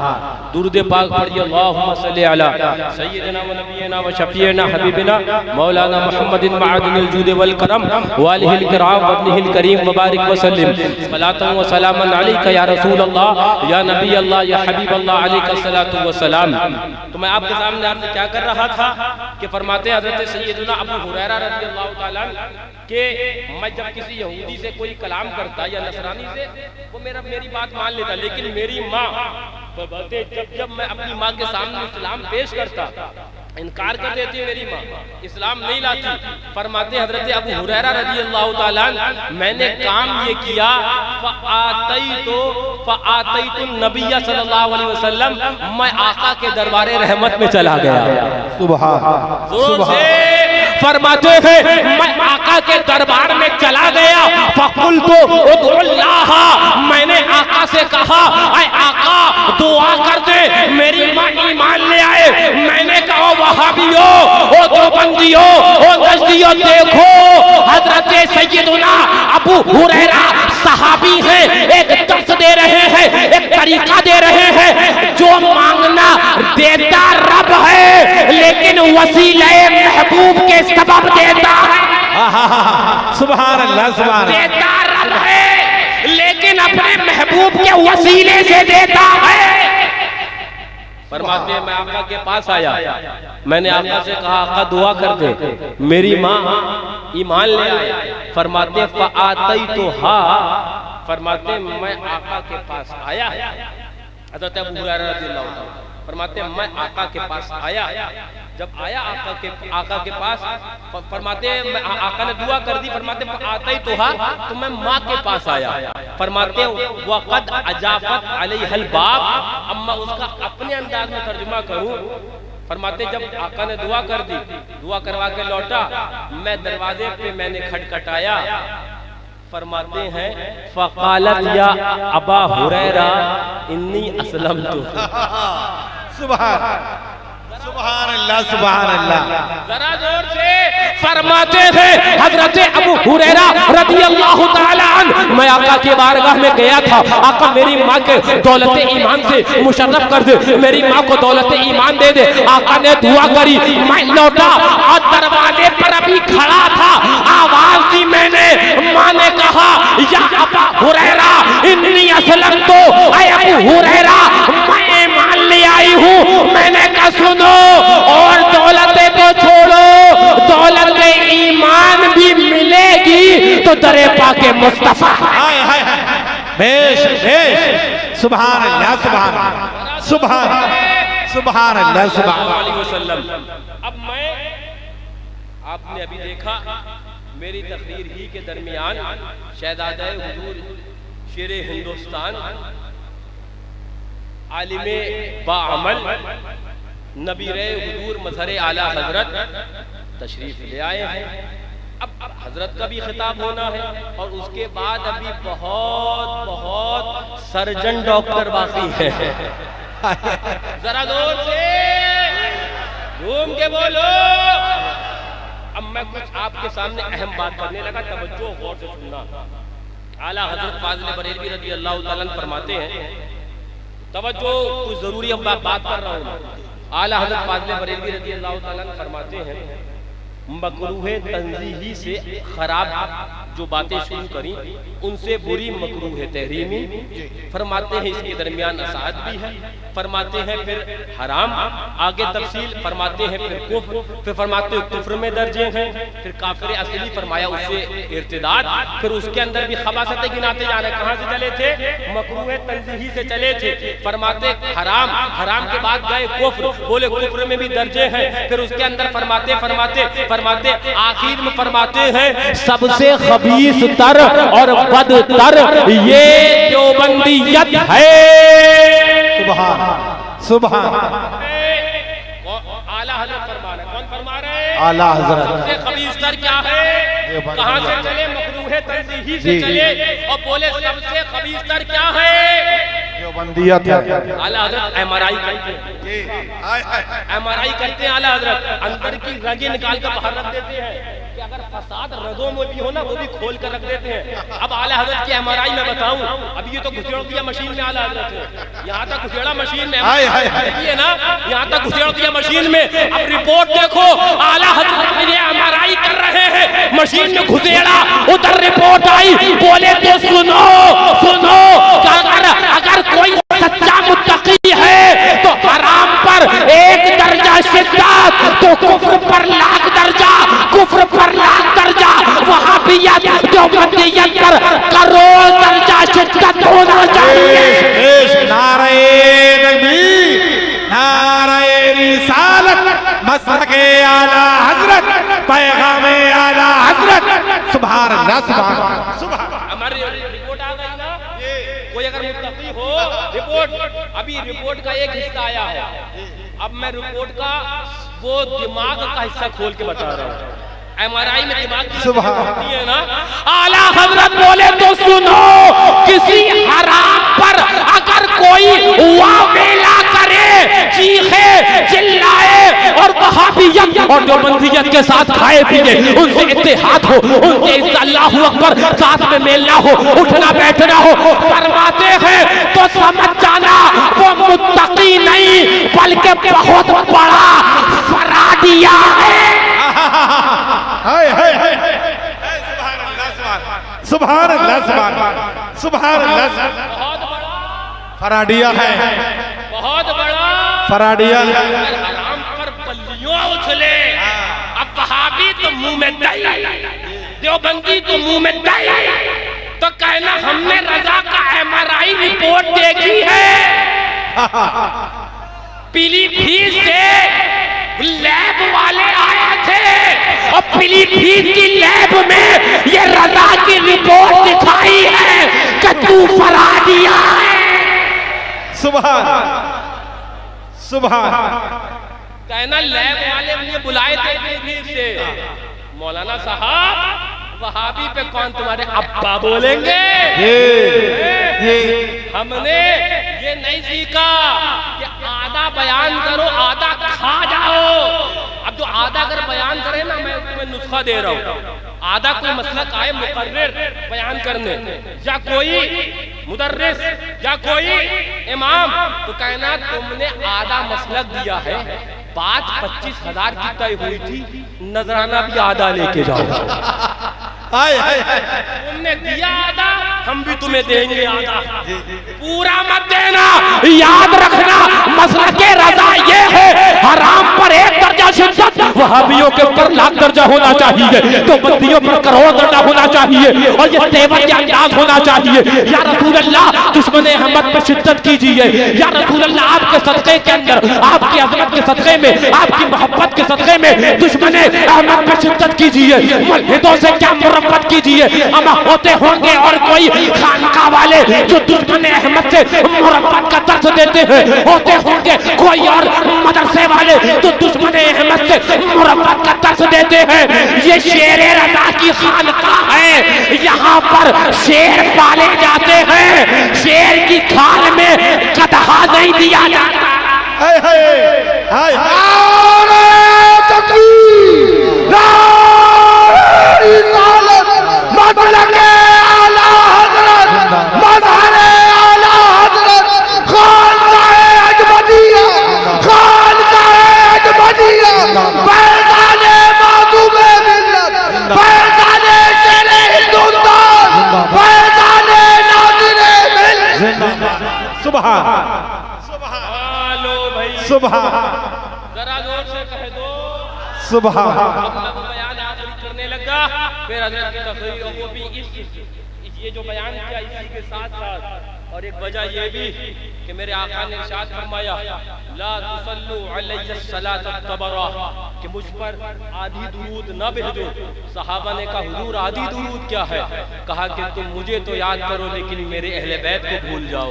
S4: दुरूद पाक पढ़िए, अल्लाहुम्मा सल्ली अला सय्यिदिना व नबियिना व शफीना हबीबिना मौलाना मुहम्मदिन मअदिनिल जूद वल करम व आलिहिल किराम व इब्निहिल करीम व बारिक व सल्लिम सलातन व सलामन अलैका या रसूल अल्लाह या नबी अल्लाह या हबीब अल्लाह अलैका सलातु व सलाम। तो मैं आपके सामने आपने क्या कर रहा था कि फरमाते हजरत सैयदना अबू हुरैरा रज़ी अल्लाह ताला कि मैं जब किसी यहूदी से कोई कलाम करता या नसरानी से, वो मेरी बात मान लेता, लेकिन मेरी माँ जब मैं अपनी माँ के सामने इस्लाम पेश करता इनकार कर देती है, मेरी माँ इस्लाम नहीं लाती। फरमाते हजरत अबू हुरैरा रज़ी अल्लाह ताला, मैंने काम ये किया फ़अतैतु नबिय्य सल्लल्लाहु अलैहि वसल्लम, मैं आका के दरबारे रहमत में चला गया।
S1: सुभान
S4: सुभान। फरमाते हैं, मैं आका के दरबार में चला गया, फ़क़ुल्तु उदुल्लाह, मैंने आका से कहा ऐ आका दुआ कर दे मेरी माँ ईमान ले आए। मैंने कहा वहाबियो, ओ देवबंदियो, ओ नजदियो, देखो हजरत सैयदना अबू हुरैरा सहाबी हैं, एक दर्स दे रहे हैं, एक तरीका दे रहे हैं। जो मांगना देता रब है, लेकिन वसीले महबूब के सबब देता है।
S1: सुभान अल्लाह, सुभान।
S4: देता रब है, लेकिन अपने महबूब के वसीले से देता है। फरमाते हैं, मैं आका के पास आया, मैंने आका से कहा आका दुआ कर दे मेरी माँ ईमान ले आए। फरमाते हैं फ़अतैतुहा, फरमाते मैं आका के पास आया। हज़रत अबू हुरैरा रज़ियल्लाहु अन्हु फरमाते हैं, मैं आका के पास आया। जब आया आका के पास, फरमाते हैं आका ने दुआ कर दी। फरमाते फ़अतैतुहा, तो मैं माँ के पास आया। फरमाते वक़द अजाफ़त अलैहल बाब, अब मैं उसका अपने अंदाज में तर्जुमा करूँ फरमाते जब आका ने दुआ कर दी, दुआ करवा के लौटा, मैं दरवाजे पे मैंने खटखटाया, फरमाते हैं फ़क़ालत या अबा हुरैरा इन्नी असलमतु।
S1: सुभान अल्लाह, सुभान अल्लाह।
S4: जरा जोर से फरमाते हैं हजरत अबू हुरैरा रज़ियल्लाहु ताला अन्हु, मैं आका के बारगाह में गया था, आका मेरी माँ के दौलत ईमान से मुशर्रफ कर दे, मेरी माँ को दौलत ईमान दे दे। आका ने दुआ करी, मैं लौटा और दरवाजे पर अभी खड़ा था, आवाज दी मैंने, माँ ने कहा या अबा हुरैरा इन्नी असलमतु, ऐ अबू हुरैरा मैं ईमान ले आई हूँ। मैंने कहा सुनो, और दौलत तो छोड़ो, दौलत ईमान भी मिलेगी तो दरे पाके मुस्तफा।
S1: हाय हाय बेश बेश, सुभान अल्लाह, सुभान सुभान सुभान अल्लाह, सुभान।
S4: अब मैं, आपने अभी देखा मेरी तकरीर ही के दरमियान शहजादा हुजूर शेरे हिंदुस्तान आलिमे बाअमल नबीरे हुजूर मजहर आला हजरत तशरीफ ले आए हैं। अब हजरत का भी खिताब होना है और उसके बाद अभी बहुत बहुत सर्जन डॉक्टर बाकी है। जरा जोर से घूम के बोलो। अब मैं कुछ आपके सामने अहम बात करने लगा, तवज्जो गौर से सुनना। आला हजरत फाज़िल बरेलवी रज़ी अल्लाह ताला अन्हु फरमाते हैं, तवज्जो कुछ जरूरी अब बात कर रहा हूँ। आला हज़रत फाज़िल बरेलवी रज़ी अल्लाह ताला अन्हु फरमाते हैं, मकरूह तंज़ीही से खराब जो बातें शुरू करी उनसे बुरी मकरूह तहरीमी। फरमाते हैं इसके दरमियान असाद भी है, फरमाते हैं फिर हराम, आगे तफसील फरमाते हैं, फिर कुफ्र, फिर फरमाते हैं कुफ्र में दर्जे हैं, फिर काफिर असली फरमाया उससे इर्तिदाद, फिर उसके अंदर भी खबासतें गिनाते जा रहे। कहाँ से चले थे? मकरूह तंज़ीही से चले थे। फरमाते हराम, हराम के बाद गए कुफ्र, बोले कुफ्र में भी दर्जे हैं, फिर उसके अंदर फरमाते आखिर में फरमाते हैं सबसे खबीस तर और बदतर ये देवबंदियत है।
S1: सुभान सुभान।
S4: आला हजरत फरमा रहे, कौन फरमा रहे?
S1: आला हजरत।
S4: सबसे खबीस तर क्या है? कहाँ से चले? मकरूह तंज़ीही से चले और बोले सबसे खबीस तर क्या है?
S1: देवबंदियत है।
S4: आला हजरत MRI करते हैं, MRI करते हैं आला हजरत, अंदर की रगें निकाल कर बाहर रख देते हैं कि अगर फसाद रगों में भी हो ना वो भी खोल कर रख देते हैं। अब आला हजरत की MRI में बताऊं, अभी ये तो घुसेड़ दिया मशीन में आला हजरत है, यहाँ तक घुसेड़ा मशीन में है ना, यहाँ तक घुसेड़ दिया मशीन में। अब रिपोर्ट देखो, आला हजरत ये MRI कर रहे हैं, मशीन में घुसेड़ा, उधर रिपोर्ट आई, बोले तो सुनो सुनो, अगर कोई सच्चा मुत्तकी है तो हराम पर 1 दर्जा शिद्दत, तो कुफ्र पर लाख दर्जा, कुफ्र पर लाख दर्जा, वहाबियत देवबंदियत पर करोड़ दर्जा शिद्दत होना चाहिए।
S1: नारे तकबीर, नारे रिसालत, मसलके आला हजरत, पैगामे आला हजरत। सुभान अल्लाह, सुभान सुभान।
S4: हमारी रिपोर्ट आ गई ना, कोई अगर मुत्तकी हो, रिपोर्ट अभी रिपोर्ट का एक हिस्सा आया है, अब मैं रिपोर्ट का वो दिमाग का हिस्सा खोल के बता रहा हूँ। MRI में दिमाग की होती है ना। आला हजरत बोले तो सुनो, किसी हराम पर अगर कोई वावेला करे, चीखे चिल्लाए और वहाबियत और देवबंदियत के साथ खाए पिए, उनसे इत्तेहाद हो, उनसे अल्लाहु अकबर साथ में मेलना हो, उठना बैठना हो, फरमाते हैं तो समझ जाना वो मुत्तकी नहीं बल्कि बहुत बड़ा फराडिया है।
S1: हाय हाय हाय, सुभान अल्लाह, सुभान अल्लाह, सुभान अल्लाह।
S4: बहुत बड़ा
S1: फराडिया है,
S4: बहुत बड़ा
S1: फराडिया है।
S4: हराम पर बल्लियों उछले, अब वहाबी तो मुंह में दही, देवबंदी तो मुंह में दही, तो कहना हमने रजा का MRI रिपोर्ट देखी है, पीलीभीत से लैब वाले आए थे और पीलीभीत की लैब में ये रजा की रिपोर्ट दिखाई है कि तू फराडिया है।
S1: सुभान सुभान
S4: कहना लैब वाले मुझे बुलाए थे दिल्ली से, मौलाना साहब वहाबी पे कौन तुम्हारे अब्बा बोलेंगे? हमने ये नहीं सीखा कि आधा बयान करो आधा खा जाओ। अब जो आधा अगर बयान करे ना, मैं तुम्हें नुस्खा दे रहा हूँ, आधा कोई मसलक आए मुकर्रिर बयान करने, या कोई मुदर्रिस या कोई इमाम, तो कहना तुमने आधा मसलक दिया है, बात 25,000 की तय हुई थी, नजराना भी आधा लेके जाओ। तुमने दिया आधा, हम भी तुम्हें देंगे आधा, पूरा मत देना। याद रखना मसलके रज़ा ये है, हराम पर 1 दर्जा शिद्दत, वहाबियों के ऊपर लाख दर्जा होना चाहिए, तो बंदियों पर करोड़ दर्जा होना चाहिए, और ये तेवर का अंदाज होना चाहिए। या रसूल अल्लाह दुश्मन अहमद पे शिद्दत कीजिए, या रसूल अल्लाह आपके सदक़े के अंदर, आपकी अज़मत के सदक़े में, आपकी मोहब्बत के सदक़े में दुश्मन अहमद पे शिद्दत कीजिए, मुल्हिदों से क्या मुरब्बत कीजिए। अमा होते होंगे और कोई खानका वाले जो दुश्मन अहमद से मुरब्बत का दर्ज देते हैं, होते होंगे कोई और मदरसे वाले जो दुश्मन अहमद से मुरब्बत का दर्ज देते हैं। ये शेरे रज़ा की खानका है, यहाँ पर शेर पाले जाते हैं, शेर की खाल में गदहा नहीं दिया जाता।
S1: सुभान,
S4: जरा जोर से कह दो
S1: सुभान।
S4: बयान आखिरी करने लगा, फिर हज़रत की तकरीर, और वो भी ये जो बयान किया इसी के साथ साथ, और एक वजह ये भी कि मेरे आका ने इरशाद फरमाया, ला तुसल्लू अलैहि सलात तबरा, कि मुझ पर आधी दुरूद न भेजो। सहाबा ने कहा हुजूर आधी दुरूद क्या है? कहा कि तुम मुझे तो याद करो लेकिन मेरे अहले बैत को भूल जाओ।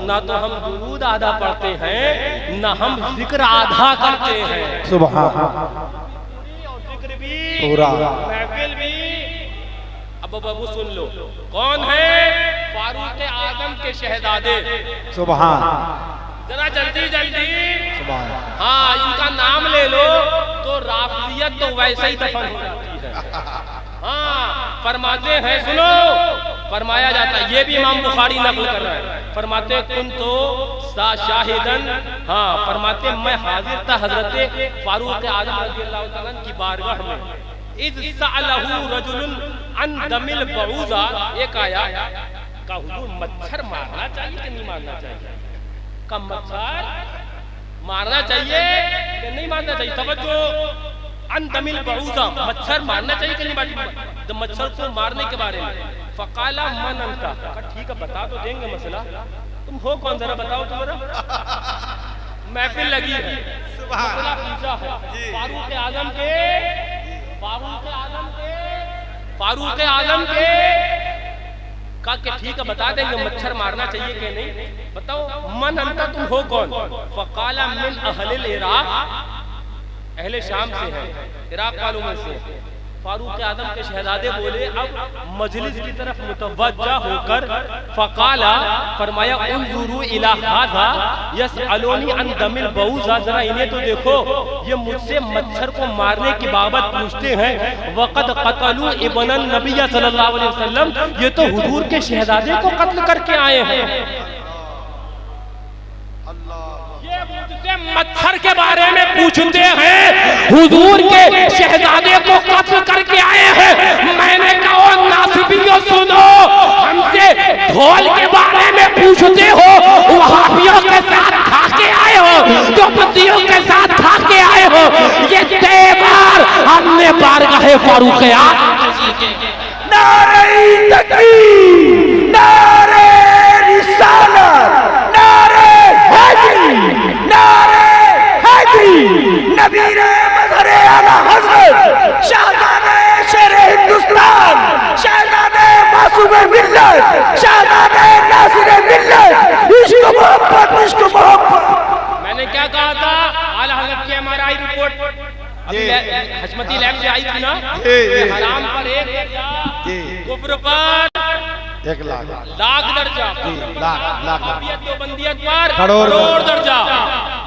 S4: ना तो हम दुरूद आधा पढ़ते हैं, ना हम जिक्र आधा करते हैं।
S1: सुभान,
S4: और जिक्र भी
S1: पूरा,
S4: महफिल भी। अब बाबू सुन लो, कौन है? फारूक आजम के शहजादे।
S1: सुभान,
S4: जरा जल्दी जल्दी,
S1: सुभान।
S4: हाँ इनका नाम ले लो तो राफियत तो वैसे ही दफन हो जाती है। हाँ फरमाते हैं, सुनो, फरमाया जाता है, ये भी इमाम बुखारी नकल कर रहा है, फरमाते कुन तो शाहिदन, हाँ फरमाते मैं हाजिर था हजरत फारूक आजम रज़ियल्लाहु तआला की बारगाह में, इज़ सअलहु रजुलन अन दमिल बऊज़ा, एक आया का हुजूर मच्छर मारना चाहिए कि नहीं मारना चाहिए? का मच्छर मारना चाहिए कि नहीं मारना चाहिए? तवज्जो, अन दमिल बऊज़ा, मच्छर मारना चाहिए कि नहीं मारना? जब मच्छर को मारने के बारे में, फ़क़ाला मन अंता, ठीक है बता तो देंगे मसला, तुम हो कौन जरा बताओ तो जरा। महफिल लगी है, मसला पूछा है फारूक आजम के, फारूक आजम के का के ठीक है बता देंगे मच्छर मारना चाहिए कि नहीं, बताओ। मन अंता, तुम हो कौन? फ़क़ाला मिन अहलिल इराक़, अहले शाम से है, इराक़ वालों में से। फारूक आजम के शहजादे बोले, अब मजलिस की तरफ मुतवज्जा होकर फ़क़ाला, फरमाया उन्ज़ुरू इला हाज़ा यसअलूनी अन दमिल बऊज़ा, जरा इन्हें तो देखो, ये मुझसे मच्छर को मारने की बाबत पूछते हैं। वक़द क़तलू इब्नन नबी सल्लल्लाहु अलैहि वसल्लम, ये तो हुजूर के शहजादे को कत्ल करके आए हैं। मच्छर के बारे में पूछते हैं, हुजूर के शहजादे को कत्ल करके आए हैं। मैंने कहा नासिबियों सुनो, हमसे ढोल के बारे में पूछते हो, वहाबियों के साथ खा के आए हो, तो बंदियों के साथ खा के आए हो। ये तेवर हमने बारगाहे फारूक आजम के।
S1: नारे तकबीर, नारे रिसालत, नारे हैदरी, नारे नबीरे मज़हरे आला हज़रत, शहज़ादे शेरे हिंदुस्तान, शहज़ादे मासूमे मिल्लत, शहज़ादे नासिरे मिल्लत, इश्क मोहब्बत, इश्क मोहब्बत।
S4: मैंने क्या कहा था, आला हज़रत की MRI रिपोर्ट अभी हशमती लैब से आई थी ना, हराम पर 1 दर्जा, कुफ्र पर
S1: 1 लाख
S4: दर्जा, वहाबियत देवबंदियत पर
S1: करोड़
S4: दर्जा।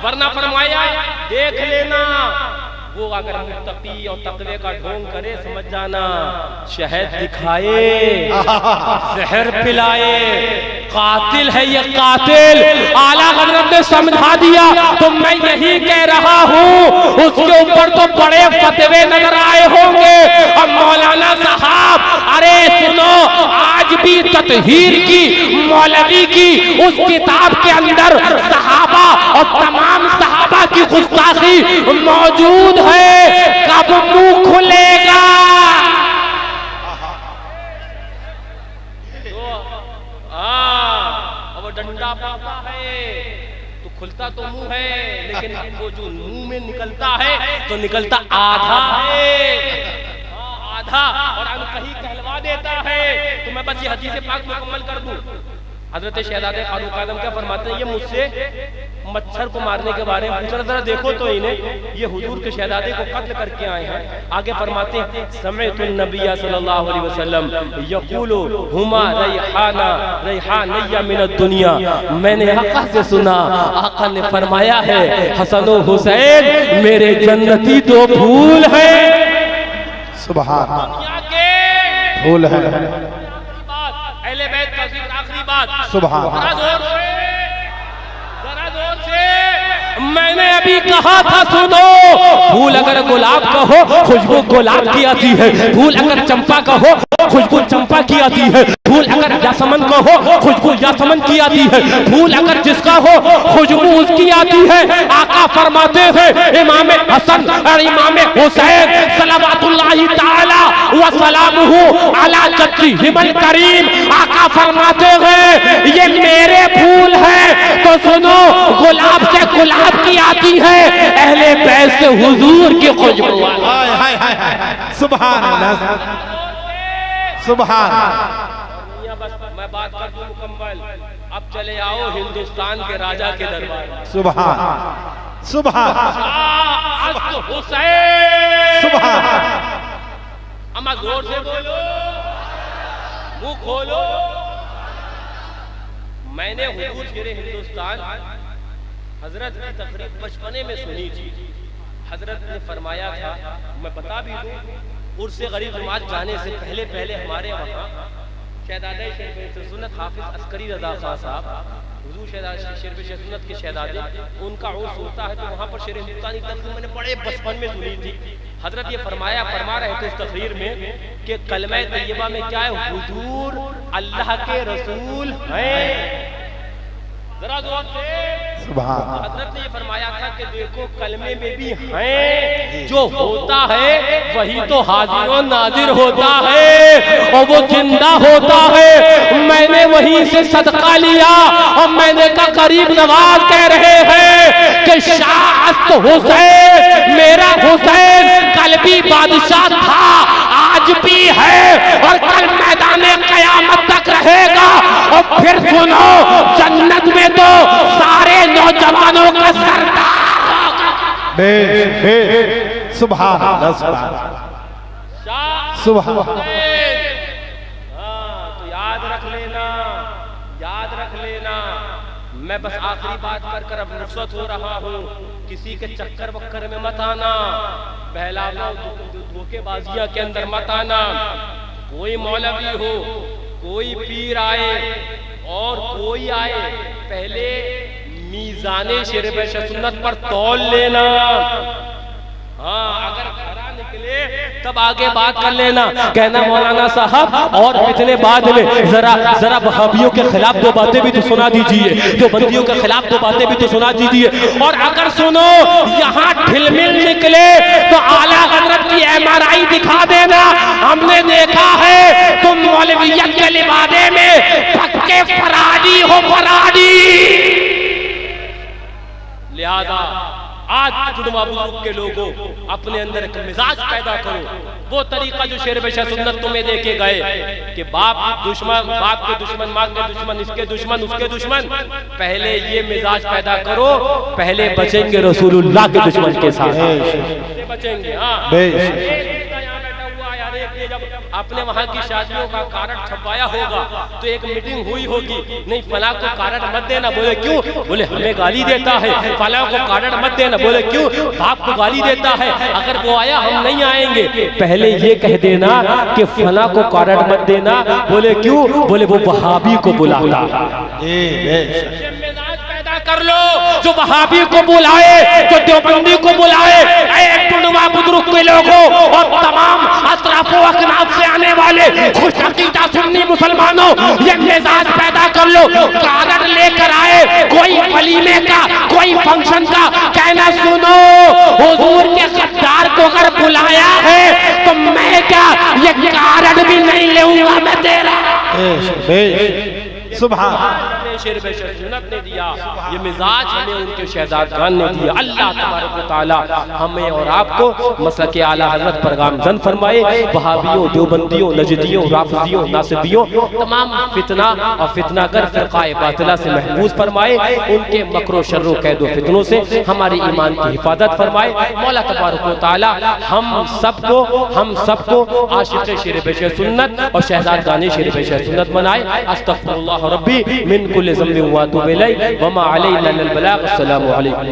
S4: वरना फरमाया देख लेना, वो अगर मुत्तकी और तकवे का ढोंग करे समझ जाना, शहद दिखाए जहर पिलाए, कातिल है ये कातिल। आला हज़रत ने समझा दिया। तो मैं यही कह रहा हूँ, उसके ऊपर तो बड़े फतवे नजर आए होंगे। और मौलाना साहब, अरे सुनो, आज भी ततहीर की मौलवी की उस किताब के अंदर सहाबा और तमाम सहाबा की गुस्ताखी मौजूद है। कब मुंह खुलेगा? अब डंडा पाता है तो खुलता तो मुंह है, लेकिन वो जो मुंह में निकलता है तो निकलता आधा है, आधा, और अनकही कहलवा देता है। तो मैं बस ये हदीस पाक मुकम्मल कर दूं। हजरत शहजादे फारूक आजम क्या फरमाते हैं, ये मुझसे मच्छर को मारने के बारे में पूछना, जरा देखो तो इन्हें, ये हुजूर के शहजादे को कत्ल करके आए हैं। आगे फरमाते हैं, समेअतुन नबिय्य सल्लल्लाहु अलैहि वसल्लम यक़ूलु हुमा रैहानय्या मिनद दुनिया। मैंने आका से सुना, आका ने फरमाया है, हसन और हुसैन मेरे जन्नती 2 फूल हैं।
S1: सुभान
S4: दुनिया के
S1: फूल है।
S4: अहले बैत का जिक्र, आखिरी बात,
S1: सुभान
S4: जरा जोर से, मैंने अभी कहा था सुनो, फूल अगर गुलाब का हो खुशबू गुलाब की आती है, फूल अगर चंपा का हो खुशबू चंपा की आती है, फूल अगर यासमन का हो खुशबू यासमन की आती है, फूल अगर जिसका हो खुशबू उसकी आती है। आका फरमाते हैं, इमाम हसन और इमाम हुसैन सल्लल्लाहु ताला व सलामुहु अला जद्दिहिल करीम, आका फरमाते हैं ये मेरे फूल हैं। तो सुनो, गुलाब से गुलाब की आती है, अहले बैत से हुजूर की खुशबू।
S1: सुभान अल्लाह, सुभान।
S4: बस मैं बात कर दूं मुकम्मल। अब चले आओ हिंदुस्तान के राजा के दरबार।
S1: सुभान सुभान
S4: हुसैन,
S1: सुभान।
S4: अम्मा जोर से बोलो, मुंह खोलो। मैंने हुजूर शेरे हिंदुस्तान हजरत की तकरीर बचपने में सुनी थी। हजरत ने फरमाया था, मैं बता भी दूं, उर्से गरीब जमात जाने से पहले पहले हमारे वहाँ शहजादे शेर सुन्नत हाफिज अस्करी रजा खां साहब, हुजूर शहजादे शेर सुन्नत के शहजादे, उनका उर्स होता है, तो वहाँ पर शेर हिंदुस्तानी तकरीर मैंने बड़े बचपन में सुनी थी। हजरत ये फरमा रहे थे इस तकरीर में कि कलमा तैयबा में क्या है, हुजूर अल्लाह के रसूल हैं। जरा जोर से, हजरत ने ये फरमाया था कि देखो कलमे में भी हैं, जो होता है वही तो हाजिर और नाजिर होता है, और वो जिंदा होता है। मैंने वहीं से सदका लिया और मैंने कहा करीब नवाज कह रहे हैं कि शाह हुसैन, मेरा हुसैन कल भी बादशाह था, आज भी है और कल मैदाने कयामत तक रहेगा। और फिर सुनो, जन्नत में तो सारे नौजवानों का सरदार।
S1: सुभान अल्लाह, सुभान।
S4: तो याद रख लेना, याद रख लेना। मैं बस आखिरी बात कर कर अब रुखसत हो रहा हूँ। किसी के चक्कर वक्कर में मत आना, बहलावा धोखेबाजियां के अंदर मत आना। कोई मौलवी हो, कोई पीर आए और कोई आए, पहले मीज़ाने शेर सुन्नत पर तौल लेना। हाँ, अगर खरा निकले तब आगे बात कर लेना। कहना मौलाना साहब और इतने बाद में जरा वहाबियों के खिलाफ 2 बातें भी तो सुना दीजिए, जो बंदियों के खिलाफ 2 बातें भी तो सुना दीजिए। और अगर सुनो यहाँ ठिलमिल निकले तो आला हजरत की MRI दिखा देना। हमने देखा है तुम मौलवियत के लिबादे में पक्के फराडी हो, फराडी। लिहाजा आज जुड़वा बुजुर्ग के लोगों अपने अंदर एक मिजाज पैदा करो। वो तरीका जो शेर बेशा सुन्नत तुम्हें देके गए कि बाप दुश्मन, बाप के दुश्मन, माँ के दुश्मन, इसके दुश्मन, उसके दुश्मन, पहले ये मिजाज पैदा करो, पहले बचेंगे रसूलुल्लाह के दुश्मन के साथ बचेंगे। हाँ जब अपने वहाँ की शादियों का कार्ड छपवाया होगा तो एक मीटिंग हुई होगी, नहीं फला को कार्ड मत देना, बोले क्यों? बोले हमें गाली देता है। फला को कार्ड मत देना, बोले क्यों? बाप को गाली देता है, अगर वो आया हम नहीं आएंगे। पहले ये कह देना कि फला को कार्ड मत देना, बोले क्यों? बोले वो वहाबी को बुलाता। कर लो, जो वहाबी को बुलाए, जो देवबंदी को बुलाए, टुंडवा बुजुर्ग के लोगों और तमाम अतराफो अकनाफ से आने वाले खुश अकीदा सुन्नी मुसलमानों, ये मिजाज पैदा कर लो। कार्ड लेकर आए कोई वलीमे का, कोई फंक्शन का, कहना सुनो हुजूर के सरदार को अगर बुलाया है तो मैं क्या ये कार्ड भी नहीं लूंगा मैं तेरा।
S1: सुभान
S4: शेर बेशर सुन्नत ने दिया, ये मिजाज हमें उनके शहजादगान ने दिया। अल्लाह तबारक व तआला हमें और आपको मसलक आला हज़रत पर गामज़न फरमाए। वहाबियों, देवबंदियों, नजदियों, राफिजियों, नासिबियों, तमाम फितना और फितनागर फ़िरक़ाए बातिला से महफूज फरमाए। उनके मकरो शर्रो कैदो फितनों से हमारे ईमान की हिफाजत फरमाए। मौला तबारक व तआला हम सबको आशिक़ शेर बेशर सुन्नत और शहजादगान शेर बेशर सुन्नत बनाए। अस्तग़फिरुल्लाह रब्बी मिन कुल्लि ज़ंबिन व अतूबु इलैहि व मा अलैना इल्लल बलाग। अस्सलामु अलैकुम।